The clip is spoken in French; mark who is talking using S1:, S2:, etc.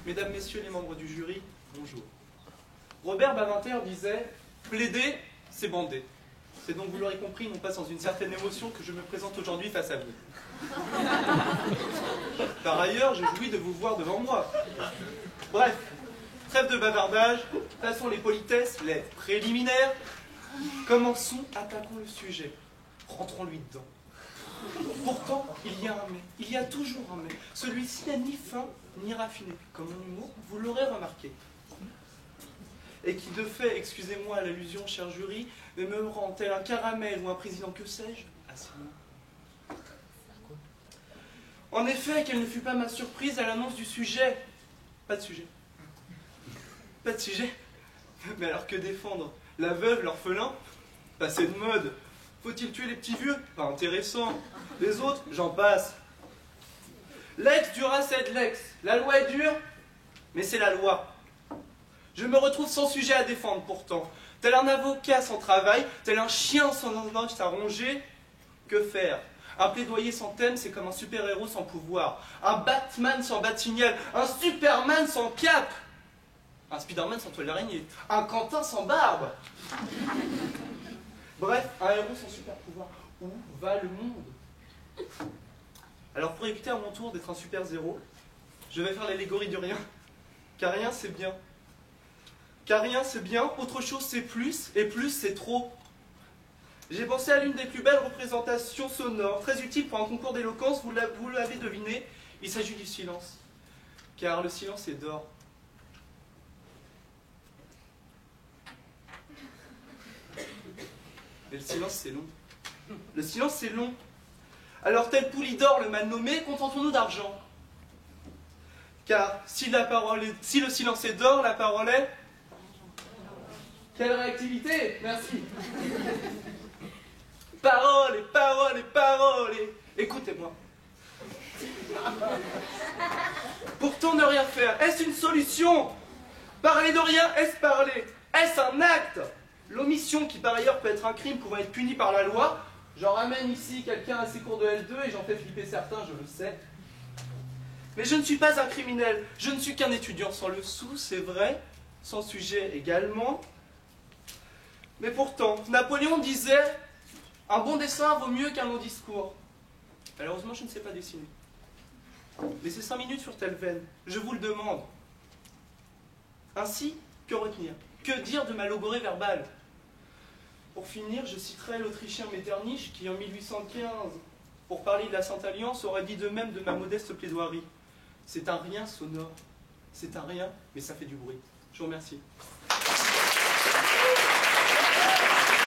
S1: Mesdames, Messieurs les membres du jury, bonjour. Robert Badinter disait « Plaider, c'est bander ». C'est donc, vous l'aurez compris, non pas sans une certaine émotion que je me présente aujourd'hui face à vous. Par ailleurs, je jouis de vous voir devant moi. Bref, trêve de bavardage, passons les politesses, les préliminaires. Commençons, attaquons le sujet. Rentrons-lui dedans. Pourtant, il y a un mais. Il y a toujours un mais. Celui-ci n'est ni fin ni raffiné. Comme mon humour, vous l'aurez remarqué. Et qui de fait, excusez-moi l'allusion, cher jury, mais me rend tel un caramel ou un président, que sais-je, assez loin. En effet, quelle ne fut pas ma surprise à l'annonce du sujet. Pas de sujet. Pas de sujet. Mais alors que défendre? La veuve, l'orphelin? Passé de mode. Faut-il tuer les petits vieux? Pas intéressant. Les autres, j'en passe. Lex dura sed lex. La loi est dure, mais c'est la loi. Je me retrouve sans sujet à défendre pourtant. Tel un avocat sans travail, tel un chien sans os à ronger. Que faire? Un plaidoyer sans thème, c'est comme un super-héros sans pouvoir. Un Batman sans bat-signal. Un Superman sans cape. Un Spider-Man sans toile d'araignée. Un Quentin sans barbe. Bref, un héros sans super-pouvoir. Où va le monde? Alors pour éviter à mon tour d'être un super-zéro, je vais faire l'allégorie du rien. Car rien c'est bien. Car rien c'est bien, autre chose c'est plus, et plus c'est trop. J'ai pensé à l'une des plus belles représentations sonores, très utile pour un concours d'éloquence, vous l'avez deviné, il s'agit du silence. Car le silence est d'or. Mais le silence c'est long. Le silence c'est long. Alors tel Poulidor le mal nommé, contentons-nous d'argent. Car si le silence est d'or, la parole est... Quelle réactivité! Merci. Parole et parole et parole et... Écoutez-moi. Pourtant ne rien faire, est-ce une solution? Parler de rien, est-ce parler? Est-ce un acte? L'omission, qui par ailleurs peut être un crime, pourrait être punie par la loi. J'en ramène ici quelqu'un à ses cours de L2 et j'en fais flipper certains, je le sais. Mais je ne suis pas un criminel, je ne suis qu'un étudiant sans le sou, c'est vrai, sans sujet également. Mais pourtant, Napoléon disait « Un bon dessin vaut mieux qu'un long discours ». Malheureusement, je ne sais pas dessiner. Laissez 5 minutes sur telle veine, je vous le demande. Ainsi, que retenir? Que dire de ma logorée verbale? Pour finir, je citerai l'Autrichien Metternich qui, en 1815, pour parler de la Sainte Alliance, aurait dit de même de ma modeste plaidoirie. C'est un rien sonore. C'est un rien, mais ça fait du bruit. Je vous remercie.